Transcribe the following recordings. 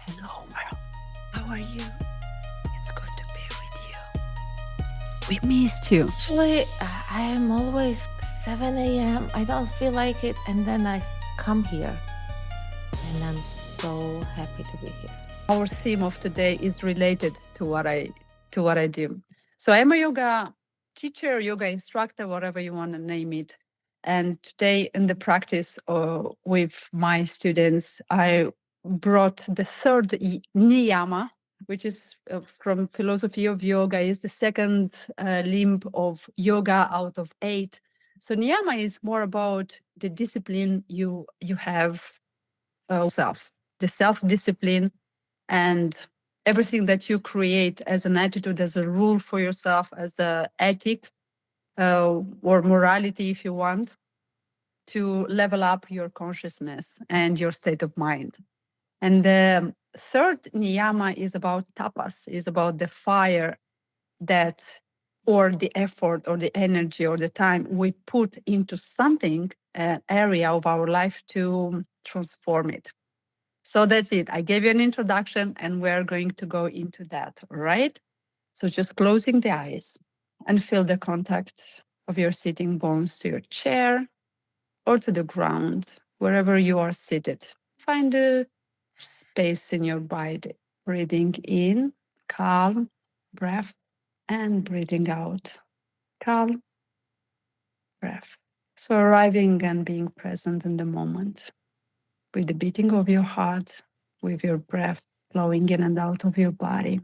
Hello, world. How are you? It's good to be with you. We missed you. Actually, I am always 7 a.m. I don't feel like it, and then I come here, and I'm so happy to be here. Our theme of today is related to what I do. So I'm a yoga teacher, yoga instructor, whatever you want to name it. And today, in the practice with my students, I brought the third niyama, which is from philosophy of yoga, is the second limb of yoga out of 8. So niyama is more about the discipline you have self, the self-discipline, and everything that you create as an attitude, as a rule for yourself, as a ethic or morality, if you want, to level up your consciousness and your state of mind. And the third niyama is about tapas, is about the fire that, or the effort or the energy or the time we put into something, an area of our life to transform it. So that's it. I gave you an introduction and we're going to go into that, all right? So just closing the eyes and feel the contact of your sitting bones to your chair or to the ground, wherever you are seated. Find a space in your body. Breathing in, calm breath, and breathing out, calm breath. So arriving and being present in the moment with the beating of your heart, with your breath flowing in and out of your body.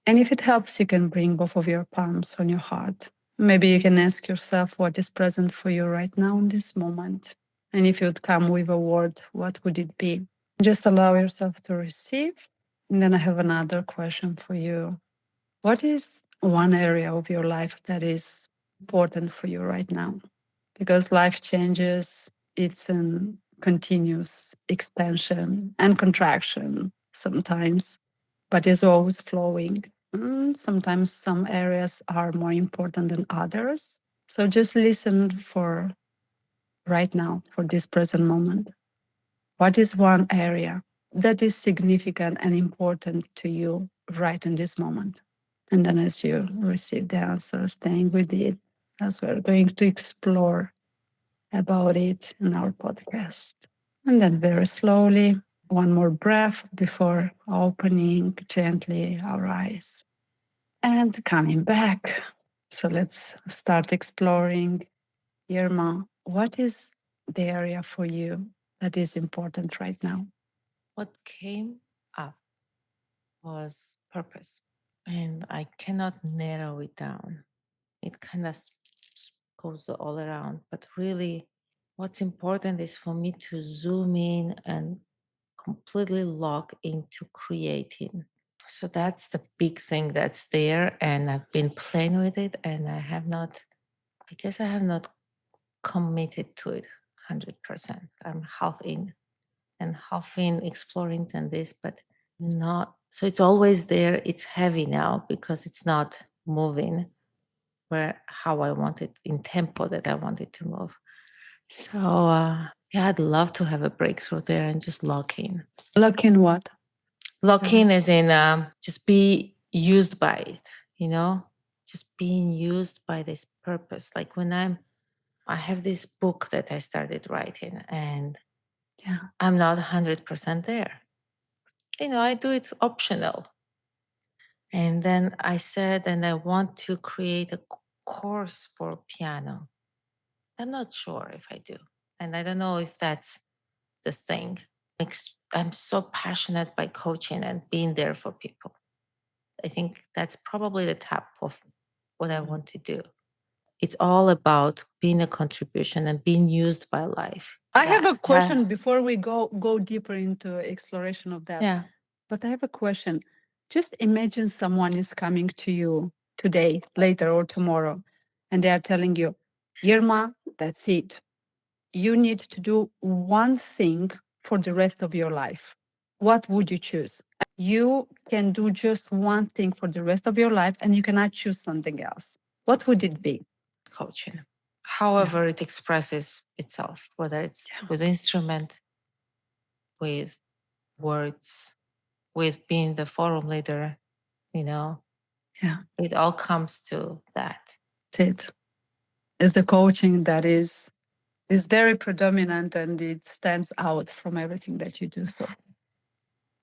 And if it helps, you can bring both of your palms on your heart. Maybe you can ask yourself what is present for you right now in this moment. And if you'd come with a word, what would it be? Just allow yourself to receive. And then I have another question for you. What is one area of your life that is important for you right now? Because life changes, it's a continuous expansion and contraction sometimes, but it's always flowing. Sometimes some areas are more important than others. So just listen for right now, for this present moment. What is one area that is significant and important to you right in this moment? And then as you receive the answer, staying with it, as we're going to explore about it in our podcast. And then very slowly, one more breath before opening gently our eyes and coming back. So let's start exploring. Irma, what is the area for you that is important right now? What came up was purpose, and I cannot narrow it down. It kind of goes all around, but really, what's important is for me to zoom in and completely lock into creating. So that's the big thing that's there, and I've been playing with it, and I have not committed to it 100%. I'm half in and half in exploring and this, but not. So it's always there. It's heavy now because it's not moving where how I want it in tempo that I want it to move. So yeah, I'd love to have a breakthrough there and just lock in. Lock in what? Lock in as in just be used by it, just being used by this purpose. Like when I have this book that I started writing and I'm not 100% there. I do it optional. And then I said, and I want to create a course for piano. I'm not sure if I do. And I don't know if that's the thing. I'm so passionate by coaching and being there for people. I think that's probably the top of what I want to do. It's all about being a contribution and being used by life. I have a question before we go deeper into exploration of that. Yeah. But I have a question. Just imagine someone is coming to you today, later, or tomorrow, and they are telling you, Irma, that's it. You need to do one thing for the rest of your life. What would you choose? You can do just one thing for the rest of your life, and you cannot choose something else. What would it be? Coaching. However it expresses itself, whether it's with instrument, with words, with being the forum leader, you know, Yeah, it all comes to that. that's it. Is the coaching that is very predominant and it stands out from everything that you do. So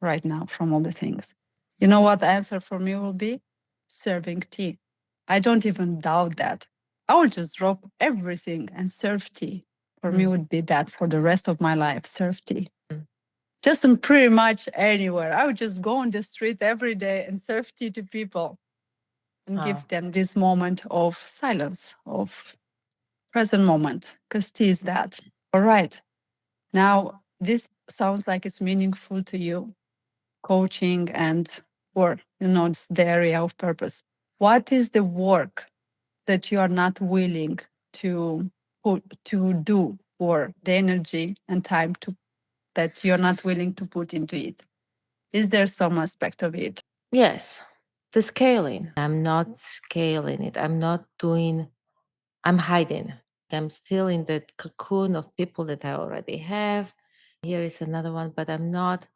right now, from all the things, you know what the answer for me will be? Serving tea. I don't even doubt that. I will just drop everything and serve tea. For me, would be that for the rest of my life, serve tea. Just in pretty much anywhere. I would just go on the street every day and serve tea to people and give them this moment of silence, of present moment, because tea is that. All right. Now, this sounds like it's meaningful to you, coaching and work, it's the area of purpose. What is the work that you are not willing to to do, or the energy and time that you're not willing to put into it? Is there some aspect of it? Yes, the scaling. I'm not scaling it. I'm hiding. I'm still in the cocoon of people that I already have. Here is another one, but I'm not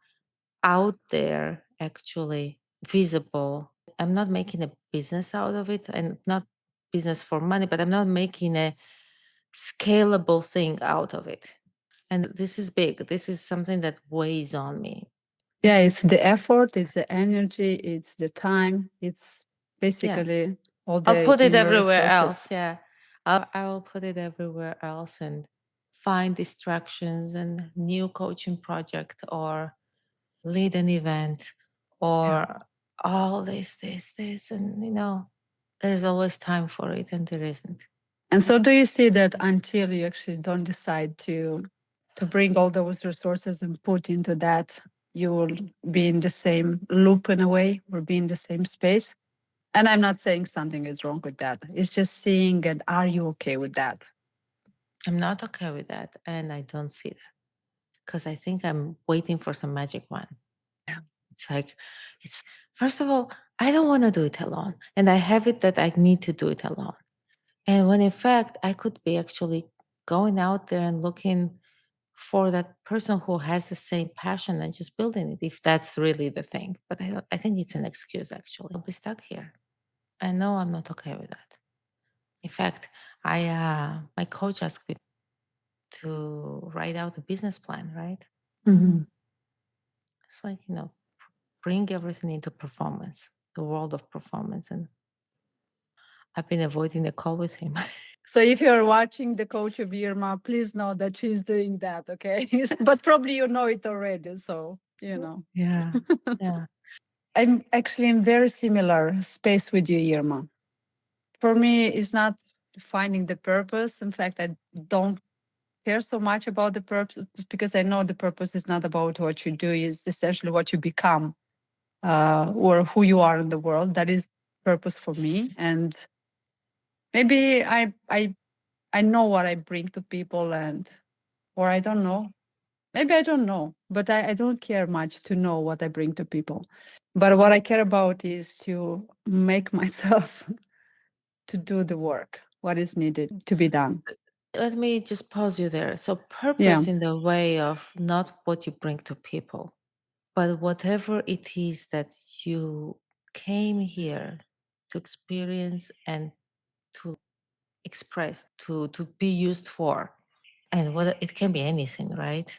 out there actually visible. I'm not making a business out of it, and not business for money, but I'm not making a scalable thing out of it. And this is big. This is something that weighs on me. Yeah, it's the effort, it's the energy, it's the time, it's basically all I'll the put it inner everywhere resources. else. Yeah. I will put it everywhere else and find distractions and new coaching project or lead an event or all this. And, there's always time for it and there isn't. And so do you see that until you actually don't decide to bring all those resources and put into that, you will be in the same loop in a way, or be in the same space? And I'm not saying something is wrong with that. It's just seeing, and are you okay with that? I'm not okay with that. And I don't see that because I think I'm waiting for some magic one. It's like, first of all, I don't want to do it alone. And I have it that I need to do it alone. And when in fact, I could be actually going out there and looking for that person who has the same passion and just building it, if that's really the thing. But I think it's an excuse, actually. I'll be stuck here. I know I'm not okay with that. In fact, my coach asked me to write out a business plan, right? Mm-hmm. It's like, bring everything into performance, the world of performance. And I've been avoiding the call with him. So if you're watching the coach of Irma, please know that she's doing that, okay? But probably you know it already, so Yeah. Yeah. I'm actually in very similar space with you, Irma. For me, it's not finding the purpose. In fact, I don't care so much about the purpose, because I know the purpose is not about what you do, it's essentially what you become, or who you are in the world. That is purpose for me. And maybe I know what I bring to people, or I don't know. Maybe I don't know, but I don't care much to know what I bring to people. But what I care about is to make myself to do the work, what is needed to be done. Let me just pause you there. So, Yeah. purpose in the way of not what you bring to people, but whatever it is that you came here to experience and to express, to be used for. And what it can be anything, right?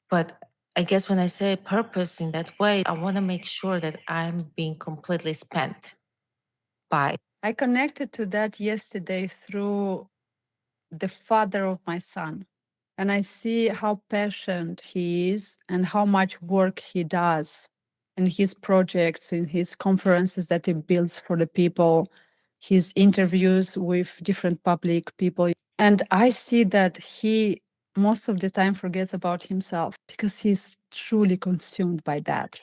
But I guess when I say purpose in that way, I want to make sure that I'm being completely spent by. I connected to that yesterday through the father of my son. And I see how passionate he is and how much work he does in his projects, in his conferences that he builds for the people, his interviews with different public people. And I see that he most of the time forgets about himself because he's truly consumed by that.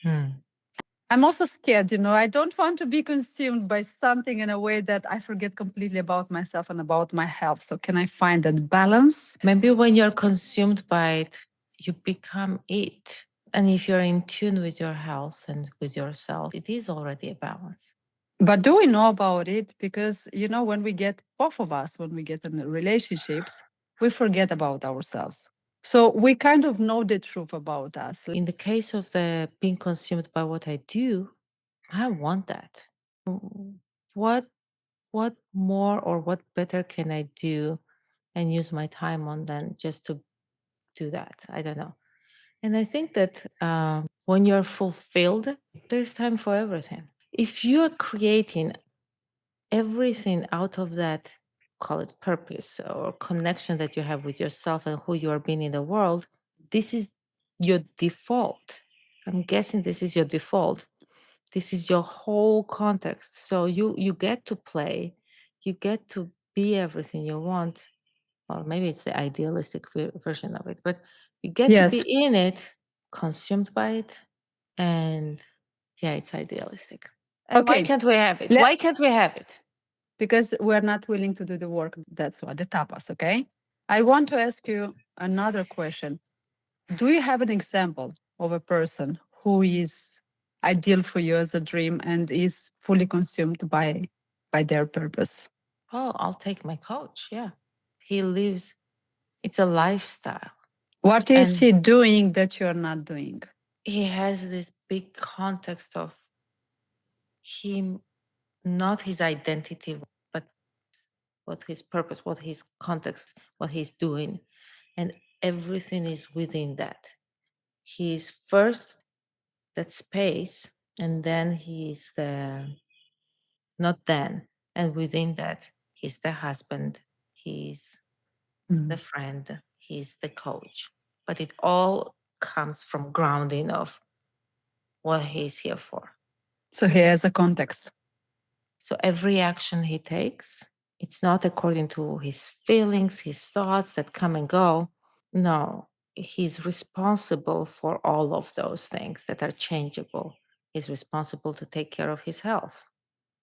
I'm also scared, I don't want to be consumed by something in a way that I forget completely about myself and about my health. So can I find that balance? Maybe when you're consumed by it, you become it. And if you're in tune with your health and with yourself, it is already a balance. But do we know about it? Because, when we get, both of us, when we get in relationships, we forget about ourselves. So we kind of know the truth about us. In the case of the being consumed by what I do, I want that. What what more or what better can I do and use my time on than just to do that? I don't know. And I think that when you're fulfilled, there's time for everything. If you are creating everything out of that, call it purpose or connection that you have with yourself and who you are being in the world, this is your default. I'm guessing this is your default. This is your whole context. So you get to play, you get to be everything you want. Well, maybe it's the idealistic version of it, but you get to be Yes. in it, consumed by it, and yeah, it's idealistic. And why Okay. can't we have it? Why can't we have it? Because we're not willing to do the work. That's what the tapas. Okay. I want to ask you another question. Do you have an example of a person who is ideal for you as a dream and is fully consumed by their purpose? Oh, I'll take my coach. Yeah. He lives, it's a lifestyle. What is And he doing that you're not doing? he has this big context of him, not his identity, but what his purpose, what his context, what he's doing. And everything is within that. He's first that space, and then he's the, not then, and within that, he's the husband, he's the friend, he's the coach. But it all comes from grounding of what he's here for. So he has a context. So every action he takes, it's not according to his feelings, his thoughts that come and go. No, he's responsible for all of those things that are changeable. He's responsible to take care of his health.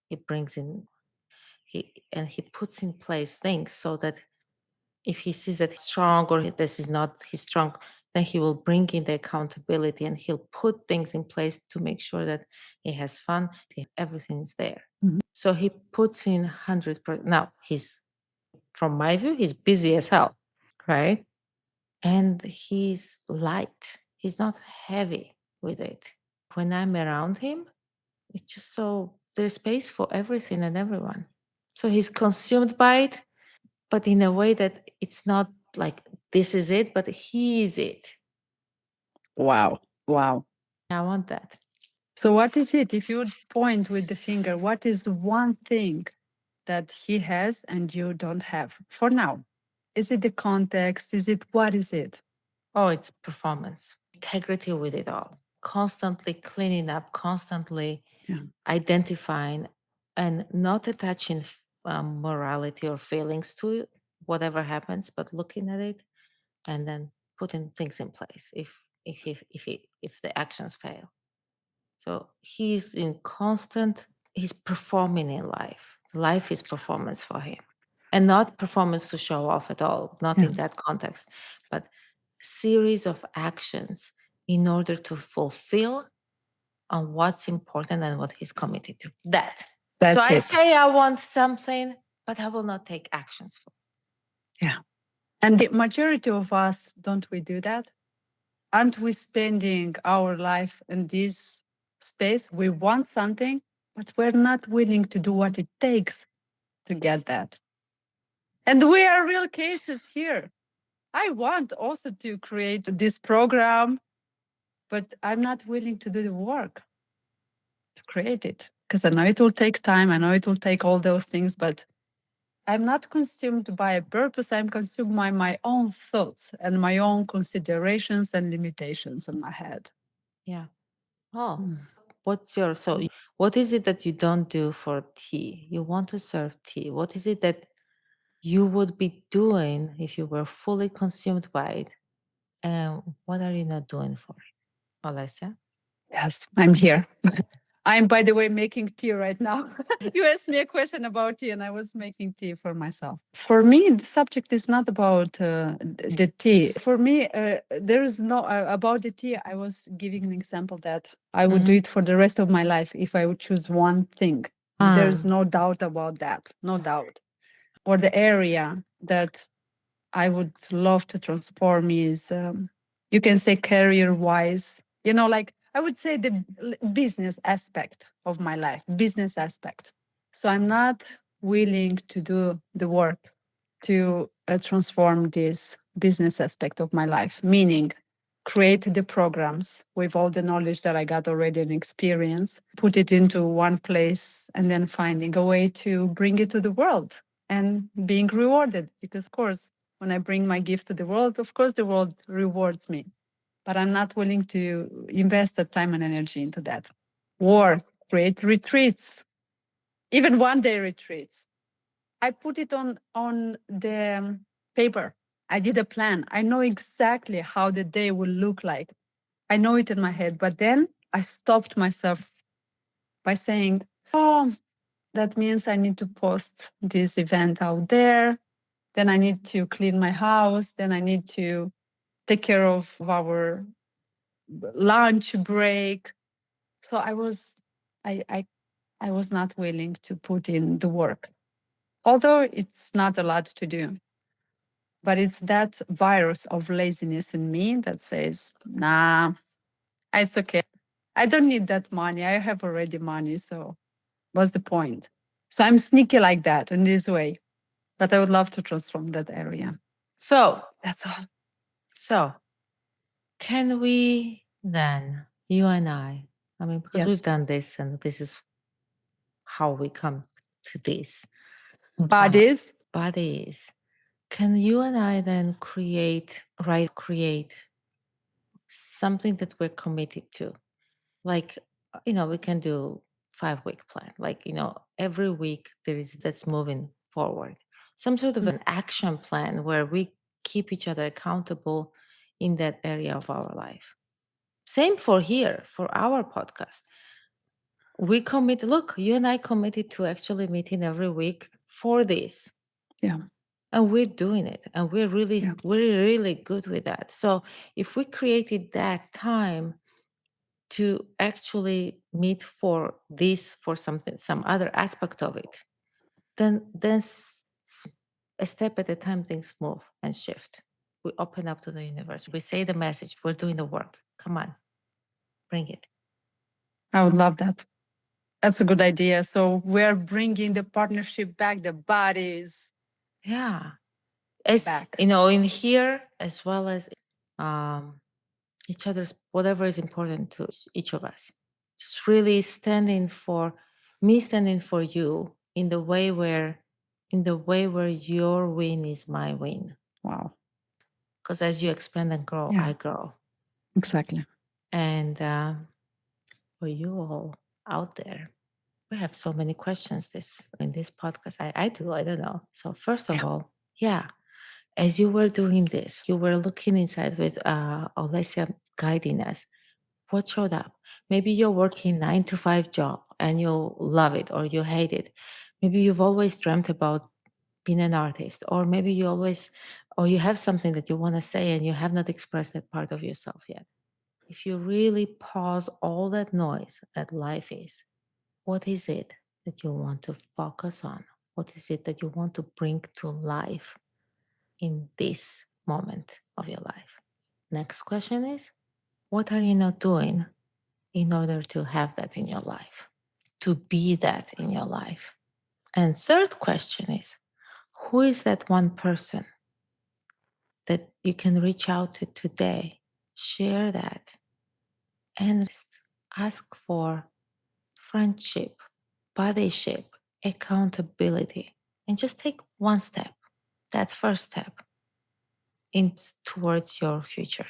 He brings in, he puts in place things so that if he sees that he's strong or this is not his strong, then he will bring in the accountability and he'll put things in place to make sure that he has fun, everything's there. Mhm. So he puts in 100%. Now, he's, from my view, he's busy as hell, right? And he's light. He's not heavy with it. When I'm around him, it's just so there's space for everything and everyone. So he's consumed by it, but in a way that it's not like this is it, but he is it. Wow. Wow. I want that. So what is it? If you would point with the finger, what is the one thing that he has and you don't have for now? Is it the context? Is it what is it? Oh, it's performance, integrity with it all, constantly cleaning up, constantly identifying, and not attaching morality or feelings to whatever happens, but looking at it and then putting things in place if the actions fail. So he's in constant, he's performing in life. Life is performance for him. And not performance to show off at all, not in that context, but series of actions in order to fulfill on what's important and what he's committed to. That's so I it. say I want something, but I will not take actions for it. Yeah. And the majority of us, don't we do that? Aren't we spending our life in this space? We want something, but we're not willing to do what it takes to get that. And we are real cases here. I want also to create this program, but I'm not willing to do the work to create it because I know it will take time. I know it will take all those things, but I'm not consumed by a purpose. I'm consumed by my own thoughts and my own considerations and limitations in my head. Yeah. Oh, what's your, so what is it that you don't do for tea? You want to serve tea. What is it that you would be doing if you were fully consumed by it? And what are you not doing for it? Alessia? Yes, I'm here. I'm, by the way, making tea right now. You asked me a question about tea, and I was making tea for myself. For me, the subject is not about the tea. For me, there is no about the tea. I was giving an example that I would do it for the rest of my life if I would choose one thing. There's no doubt about that. No doubt. Or the area that I would love to transform is, you can say career-wise, like I would say the business aspect of my life, business aspect. So I'm not willing to do the work to transform this business aspect of my life, meaning create the programs with all the knowledge that I got already and experience, put it into one place, and then finding a way to bring it to the world and being rewarded. Because, of course, when I bring my gift to the world, of course, the world rewards me. But I'm not willing to invest the time and energy into that. Or create retreats, even 1-day retreats. I put it on the paper. I did a plan. I know exactly how the day will look like. I know it in my head. But then I stopped myself by saying, oh, that means I need to post this event out there. Then I need to clean my house. Then I need to take care of our lunch break. So I was not willing to put in the work, although it's not a lot to do. But it's that virus of laziness in me that says, nah, it's okay. I don't need that money. I have already money. So what's the point? So I'm sneaky like that in this way. But I would love to transform that area. So That's all. So, can we then, you and I mean, because Yes. we've done this and this is how we come to this. Bodies. Can you and I then create something that we're committed to? Like, we can do 5-week plan. Like, every week that's moving forward. Some sort of an action plan where we keep each other accountable in that area of our life. Same for here, for our podcast. We look, you and I committed to actually meeting every week for this. Yeah. And we're doing it. And we're really good with that. So if we created that time to actually meet for this, for something, some other aspect of it, then a step at a time, things move and shift. We open up to the universe. We say the message. We're doing the work. Come on, bring it. I would love that. That's a good idea. So we're bringing the partnership back, the bodies. Yeah. Back. In here, as well as each other's, whatever is important to each of us. Just really standing for you in the way where your win is my win. Wow. Because as you expand and grow, I grow. Exactly. And for you all out there, we have so many questions in this podcast. I don't know. So first of all, as you were doing this, you were looking inside with Olesia guiding us. What showed up? Maybe you're working 9-to-5 job and you love it or you hate it. Maybe you've always dreamt about being an artist, or maybe you have something that you want to say and you have not expressed that part of yourself yet. If you really pause all that noise that life is, what is it that you want to focus on? What is it that you want to bring to life in this moment of your life? Next question is, what are you not doing in order to have that in your life, to be that in your life? And third question is, who is that one person that you can reach out to today, share that, and ask for friendship, bodyship, accountability, and just take one step, that first step, towards your future,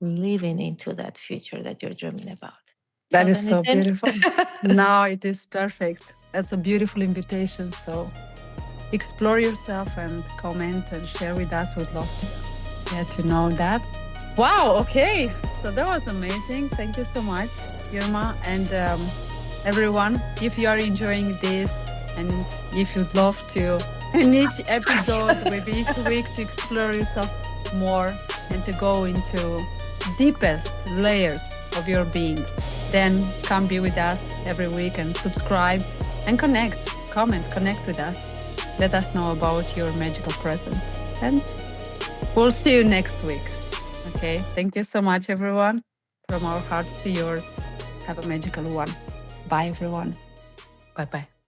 living into that future that you're dreaming about. That is so beautiful. No, it is perfect. That's a beautiful invitation. So explore yourself and comment and share with us. We'd love to get to know that. Wow. Okay. So that was amazing. Thank you so much, Irma. And everyone, if you are enjoying this and if you'd love to, in each episode, with each week to explore yourself more and to go into deepest layers of your being, then come be with us every week and subscribe and connect with us. Let us know about your magical presence. And We'll see you next week. Okay. Thank you so much, everyone. From our hearts to yours. Have a magical one. Bye, everyone. Bye-bye.